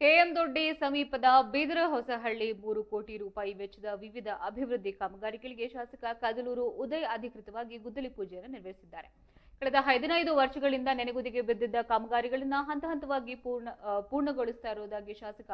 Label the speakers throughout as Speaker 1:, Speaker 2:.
Speaker 1: KM ದೊಡ್ಡಿ ಸಮೀಪದ ಬೀದರ ಹೊಸಹಳ್ಳಿ 3 ಕೋಟಿ ರೂಪಾಯಿ ವೆಚ್ಚದ ವಿವಿಧ ಅಭಿವೃದ್ಧಿ ಕಾಮಗಾರಿಗಳಿಗೆ ಶಾಸಕ ಕದಲೂರು ಉದಯ್ ಅಧಿಕೃತವಾಗಿ ಗುದ್ದಲಿ ಪೂಜೆಯನ್ನು ನೆರವೇರಿಸಿದ್ದಾರೆ. ಕಳೆದ 15 ವರ್ಷಗಳಿಂದ ನೆನೆಗುದಿಗೆ ಬಿದ್ದಿದ್ದ ಕಾಮಗಾರಿಗಳನ್ನು ಹಂತ ಹಂತವಾಗಿ ಪೂರ್ಣಗೊಳಿಸುತ್ತಾ ಇರುವುದಾಗಿ ಶಾಸಕ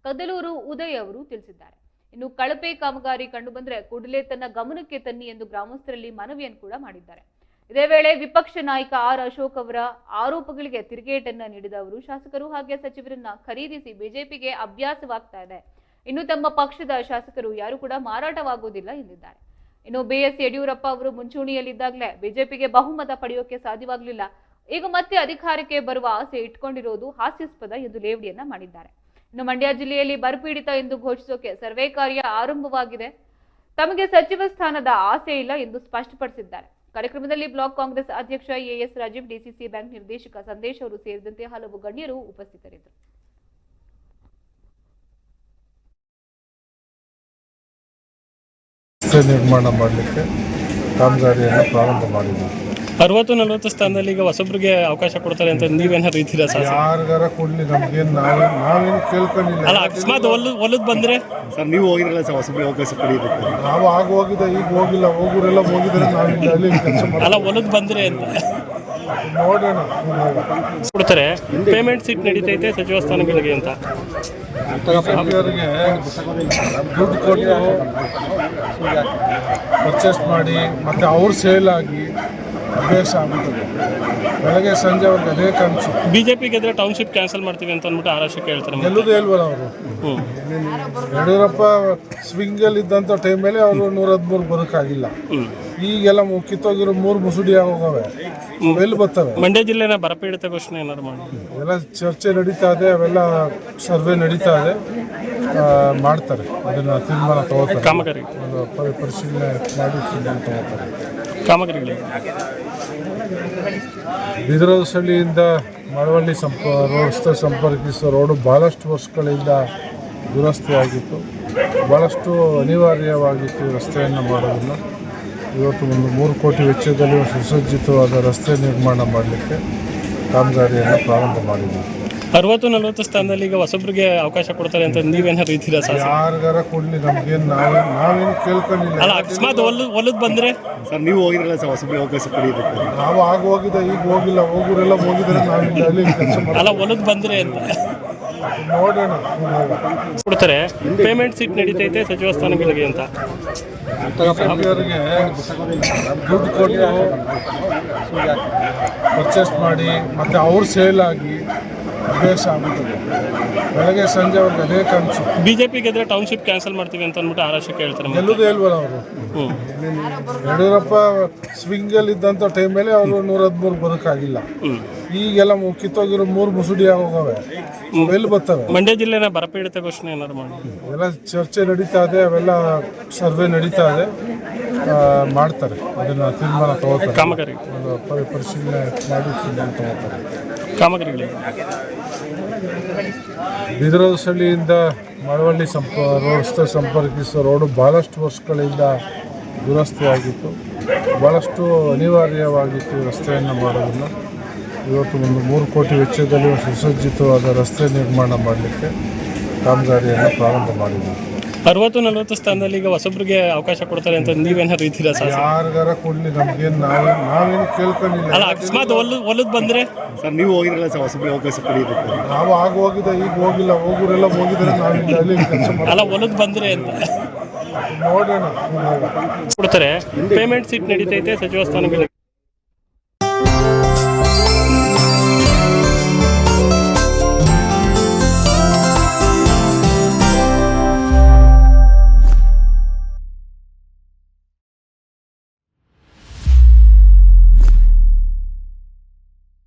Speaker 1: ಕದಲೂರು ಉದಯ್ ಅವರು ತಿಳಿಸಿದ್ದಾರೆ. ಇನ್ನು ಕಳಪೆ ಕಾಮಗಾರಿ ಕಂಡುಬಂದರೆ ಕೂಡಲೇ ತನ್ನ ಗಮನಕ್ಕೆ ತನ್ನಿ ಎಂದು ಗ್ರಾಮಸ್ಥರಲ್ಲಿ ಮನವಿಯನ್ನು ಕೂಡ ಮಾಡಿದ್ದಾರೆ. ಇದೇ ವೇಳೆ ವಿಪಕ್ಷ ನಾಯಕ ಆರ್ ಅಶೋಕ್ ಅವರ ಆರೋಪಗಳಿಗೆ ತಿರುಗೇಟನ್ನ ನೀಡಿದ ಅವರು ಶಾಸಕರು ಹಾಗೆ ಸಚಿವರನ್ನ ಖರೀದಿಸಿ ಬಿಜೆಪಿಗೆ ಅಭ್ಯಾಸವಾಗ್ತಾ ಇದೆ. ಇನ್ನು ತಮ್ಮ ಪಕ್ಷದ ಶಾಸಕರು ಯಾರು ಕೂಡ ಮಾರಾಟವಾಗುವುದಿಲ್ಲ ಎಂದಿದ್ದಾರೆ. ಇನ್ನು ಬಿಎಸ್ ಯಡಿಯೂರಪ್ಪ ಅವರು ಮುಂಚೂಣಿಯಲ್ಲಿದ್ದಾಗಲೇ ಬಿಜೆಪಿಗೆ ಬಹುಮತ ಪಡೆಯೋಕೆ ಸಾಧ್ಯವಾಗಲಿಲ್ಲ. ಈಗ ಮತ್ತೆ ಅಧಿಕಾರಕ್ಕೆ ಬರುವ ಆಸೆ ಇಟ್ಕೊಂಡಿರೋದು ಹಾಸ್ಯಾಸ್ಪದ ಎಂದು ಲೇವಡಿಯನ್ನ ಮಾಡಿದ್ದಾರೆ. ಇನ್ನು ಮಂಡ್ಯ ಜಿಲ್ಲೆಯಲ್ಲಿ ಬರಪೀಡಿತ ಎಂದು ಘೋಷಿಸೋಕೆ ಸರ್ವೆ ಕಾರ್ಯ ಆರಂಭವಾಗಿದೆ. ತಮಗೆ ಸಚಿವ ಸ್ಥಾನದ ಆಸೆ ಇಲ್ಲ ಎಂದು ಸ್ಪಷ್ಟಪಡಿಸಿದ್ದಾರೆ. ಕಾರ್ಯಕ್ರಮದಲ್ಲಿ ಬ್ಲಾಕ್ ಕಾಂಗ್ರೆಸ್ ಅಧ್ಯಕ್ಷ ಎಎಸ್ ರಾಜೀವ್, ಡಿಸಿಸಿ ಬ್ಯಾಂಕ್ ನಿರ್ದೇಶಕ ಸಂದೇಶ್ ಅವರು ಸೇರಿದಂತೆ ಹಲವು ಗಣ್ಯರು ಉಪಸ್ಥಿತರಿದ್ದರು.
Speaker 2: ನಿರ್ಮಾಣ ಮಾಡಲಿಕ್ಕೆ ಕಾಮಗಾರಿಯನ್ನು ಪ್ರಾರಂಭ ಮಾಡಿದ್ದೀವಿ.
Speaker 3: 60-40 ಸ್ಥಾನದಲ್ಲಿ ಈಗ ಹೊಸಬ್ರಿಗೆ ಅವಕಾಶ ಕೊಡ್ತಾರೆ ಅಂತ ನೀವೇನಾದ್ರು ಇದ್ದೀರಾ ಸರ್?
Speaker 2: ಯಾರಿಗಾರ ಕೊಡ್ಲಿ, ನಮ್ಗೇನು ನಾವೇನು ಕೇಳ್ಕೊಂಡಿಲ್ಲ.
Speaker 3: ಅಲ್ಲ, ಅಕಸ್ಮಾತ್ ಒಲ್ಲದ್ ಬಂದ್ರೆ
Speaker 4: ಸರ್ ನೀವು ಹೋಗಿರಲ್ಲ ಸರ್, ಹೊಸಬ್ರಿಗೆ ಅವಕಾಶ ಪಡೆಯಬೇಕು.
Speaker 2: ನಾವು ಆಗ ಹೋಗಿದ್ದ, ಈಗ ಹೋಗಿಲ್ಲ. ಹೋಗೋರೆಲ್ಲ ಹೋಗಿದ್ರೆ ನಾವಿಲ್ಲ ಅಲ್ಲಿ ಕೆಲಸ ಮಾಡಿ.
Speaker 3: ಅಲ್ಲ, ಒಲ್ಲದ್ ಬಂದ್ರೆ ಅಂತ
Speaker 2: ನೋಡೋಣ.
Speaker 3: ಕೊಡ್ತಾರೆ. ಪೇಮೆಂಟ್ ಸೀಟ್ ನಡೀತೈತೆ ಸಚಿವ ಸ್ಥಾನಗಳಿಗೆ ಅಂತ
Speaker 2: ಅವರಿಗೆ ದುಡ್ಡು ಕೊಟ್ಟು ಪರ್ಚೇಸ್ ಮಾಡಿ ಮತ್ತೆ ಅವ್ರು ಸೇಲ್ ಆಗಿ ಅಭ್ಯಾಸ ಆಗುತ್ತದೆ. ಬೆಳಗ್ಗೆ ಸಂಜೆ ಅವ್ರಿಗೆ ಅದೇ ಕನಸು.
Speaker 3: ಬಿಜೆಪಿ ಗೆದ್ರೆ ಟೌನ್ಶಿಪ್ ಕ್ಯಾನ್ಸಲ್ ಮಾಡ್ತೀವಿ ಅಂತ ಅಂದ್ಬಿಟ್ಟು ಆರಾಶಕ್ಕೆ ಹೇಳ್ತಾರೆ.
Speaker 2: ಗೆಲ್ಲುದೇ ಇಲ್ವಲ್ಲ ಅವರು. ಯಡಿಯೂರಪ್ಪ ಸ್ವಿಂಗಲ್ಲಿ ಇದ್ದಂಥ ಟೈಮಲ್ಲಿ ಅವರು 113 ಬರೋಕ್ಕಾಗಿಲ್ಲ. ಈಗೆಲ್ಲ ಕಿತ್ತೋಗಿರೋ 3 ಮುಸುಡಿ ಆಗೋಗವೆ, ಎಲ್ಲಿ ಬರ್ತವೆ.
Speaker 3: ಮಂಡ್ಯ ಜಿಲ್ಲೆನ ಬರಪೀಡಿತ ಘೋಷಣೆ ಏನಾದ್ರು ಮಾಡಿ
Speaker 2: ಎಲ್ಲ ಚರ್ಚೆ ನಡೀತಾ ಇದೆ, ಅವೆಲ್ಲ ಸರ್ವೆ ನಡೀತಾ ಇದೆ, ಮಾಡ್ತಾರೆ. ಅದನ್ನು ತೀರ್ಮಾನ ತಗೋತಾರೆ.
Speaker 3: ಕಾಮಗಾರಿ
Speaker 2: ಪರಿಶೀಲನೆ ಮಾಡಿ ತೀರ್ಮಾನ ತಗೋತಾರೆ.
Speaker 3: ಕಾಮಗಾರಿಗಳಿಗೆ
Speaker 2: ಬಿದರಹಳ್ಳಿಯಿಂದ ಮಳವಳ್ಳಿ ರಸ್ತೆ ಸಂಪರ್ಕಿಸುವ ರೋಡು ಭಾಳಷ್ಟು ವರ್ಷಗಳಿಂದ ದುರಸ್ತಿಯಾಗಿತ್ತು. ಭಾಳಷ್ಟು ಅನಿವಾರ್ಯವಾಗಿತ್ತು ರಸ್ತೆಯನ್ನು ಮಾಡೋದನ್ನು. ಇವತ್ತು ಒಂದು 3 ಕೋಟಿ ವೆಚ್ಚದಲ್ಲಿ ಸುಸಜ್ಜಿತವಾದ ರಸ್ತೆ ನಿರ್ಮಾಣ ಮಾಡಲಿಕ್ಕೆ ಕಾಮಗಾರಿಯನ್ನು ಪ್ರಾರಂಭ ಮಾಡಿದ್ದೀವಿ.
Speaker 3: 60-40 ಸ್ಥಾನದಲ್ಲಿ ಈಗ ಹೊಸಬ್ರಿಗೆ ಅವಕಾಶ ಕೊಡ್ತಾರೆ ಅಂತ ನೀವೇನಾದ್ರು ಇದ್ದೀರಾ ಸರ್?
Speaker 2: ಯಾರಿಗಾರ ಕೊಡ್ಲಿ, ನಮ್ಗೇನು ನಾವೇನು ಕೇಳ್ಕೊಂಡಿಲ್ಲ.
Speaker 3: ಅಲ್ಲ, ಅಕಸ್ಮಾತ್ ಒಲ್ಲದ್ ಬಂದ್ರೆ
Speaker 4: ಸರ್ ನೀವು ಹೋಗಿರಲ್ಲ ಸರ್, ಹೊಸಬ್ರಿಗೆ ಅವಕಾಶ ಪಡೆಯಬೇಕು.
Speaker 2: ನಾವು ಆಗ ಹೋಗಿದ್ದ, ಈಗ ಹೋಗಿಲ್ಲ. ಹೋಗೋರೆಲ್ಲ ಹೋಗಿದ್ರೆ ನಾವಿಲ್ಲ ಅಲ್ಲಿ ಕೆಲಸ ಮಾಡಿ.
Speaker 3: ಅಲ್ಲ, ಒಲ್ಲದ್ ಬಂದ್ರೆ ಅಂತ
Speaker 2: ನೋಡೋಣ.
Speaker 3: ಕೊಡ್ತಾರೆ. ಪೇಮೆಂಟ್ ಸೀಟ್ ನಡೀತೈತೆ ಸಚಿವ ಸ್ಥಾನಗಳಿಗೆ ಅಂತ
Speaker 2: ಅವರಿಗೆ ದುಡ್ಡು ಕೊಟ್ಟು ಪರ್ಚೇಸ್ ಮಾಡಿ ಮತ್ತೆ ಅವ್ರು ಸೇಲ್ ಆಗಿ ಅಭ್ಯಾಸ ಆಗುತ್ತದೆ. ಬೆಳಗ್ಗೆ ಸಂಜೆ ಅವ್ರಿಗೆ ಅದೇ ಕನಸು.
Speaker 3: ಬಿಜೆಪಿ ಗೆದ್ರೆ ಟೌನ್ಶಿಪ್ ಕ್ಯಾನ್ಸಲ್ ಮಾಡ್ತೀವಿ ಅಂತ ಅಂದ್ಬಿಟ್ಟು ಆರಾಶಕ್ಕೆ ಹೇಳ್ತಾರೆ.
Speaker 2: ಗೆಲ್ಲುದೇ ಇಲ್ವಲ್ಲ ಅವರು. ಯಡಿಯೂರಪ್ಪ ಸ್ವಿಂಗಲ್ಲಿ ಇದ್ದಂಥ ಟೈಮಲ್ಲಿ ಅವರು 113 ಬರೋಕ್ಕಾಗಿಲ್ಲ. ಈಗೆಲ್ಲ ಕಿತ್ತೋಗಿರೋ 3 ಮುಸುಡಿ ಆಗೋಗವೆ, ಎಲ್ಲಿ ಬರ್ತವೆ.
Speaker 3: ಮಂಡ್ಯ ಜಿಲ್ಲೆನ ಬರಪೀಡಿತ ಘೋಷಣೆ ಏನಾದ್ರು ಮಾಡಿ
Speaker 2: ಎಲ್ಲ ಚರ್ಚೆ ನಡೀತಾ ಇದೆ, ಅವೆಲ್ಲ ಸರ್ವೆ ನಡೀತಾ ಇದೆ, ಮಾಡ್ತಾರೆ. ಅದನ್ನು ತೀರ್ಮಾನ ತಗೋತಾರೆ.
Speaker 3: ಕಾಮಗಾರಿ
Speaker 2: ಪರಿಶೀಲನೆ ಮಾಡಿ ತೀರ್ಮಾನ ತಗೋತಾರೆ.
Speaker 3: ಕಾಮಗಾರಿಗಳಿಗೆ
Speaker 2: ಬಿದರಹಳ್ಳಿಯಿಂದ ಮಳವಳ್ಳಿ ರಸ್ತೆ ಸಂಪರ್ಕಿಸುವ ರೋಡು ಭಾಳಷ್ಟು ವರ್ಷಗಳಿಂದ ದುರಸ್ತಿಯಾಗಿತ್ತು. ಭಾಳಷ್ಟು ಅನಿವಾರ್ಯವಾಗಿತ್ತು ರಸ್ತೆಯನ್ನು ಮಾಡೋದನ್ನು. ಇವತ್ತು ಒಂದು 3 ಕೋಟಿ ವೆಚ್ಚದಲ್ಲಿ ಸುಸಜ್ಜಿತವಾದ ರಸ್ತೆ ನಿರ್ಮಾಣ ಮಾಡಲಿಕ್ಕೆ ಕಾಮಗಾರಿಯನ್ನು ಪ್ರಾರಂಭ ಮಾಡಿದ್ದೀವಿ.
Speaker 3: 60-40 ಸ್ಥಾನದಲ್ಲಿ ಈಗ ಹೊಸಬ್ರಿಗೆ ಅವಕಾಶ ಕೊಡ್ತಾರೆ ಅಂತ ನೀವೇನಾದ್ರು ಇದ್ದೀರಾ ಸರ್?
Speaker 2: ಯಾರಿಗಾರ ಕೊಡ್ಲಿ, ನಮ್ಗೇನು ನಾವೇನು ಕೇಳ್ಕೊಂಡಿಲ್ಲ.
Speaker 3: ಅಲ್ಲ, ಅಕಸ್ಮಾತ್ ಒಲ್ಲದ್ ಬಂದ್ರೆ
Speaker 4: ಸರ್ ನೀವು ಹೋಗಿರಲ್ಲ ಸರ್, ಹೊಸಬ್ರಿಗೆ ಅವಕಾಶ ಪಡೆಯಬೇಕು.
Speaker 2: ನಾವು ಆಗ ಹೋಗಿದ್ದ, ಈಗ ಹೋಗಿಲ್ಲ. ಹೋಗೋರೆಲ್ಲ ಹೋಗಿದ್ರೆ ನಾವಿಲ್ಲ ಅಲ್ಲಿ ಕೆಲಸ ಮಾಡಿ.
Speaker 3: ಅಲ್ಲ, ಒಲ್ಲದ್ ಬಂದ್ರೆ ಅಂತ
Speaker 2: ನೋಡೋಣ.
Speaker 3: ಕೊಡ್ತಾರೆ. ಪೇಮೆಂಟ್ ಸೀಟ್ ನಡೀತೈತೆ ಸಚಿವ ಸ್ಥಾನಗಳಿಗೆ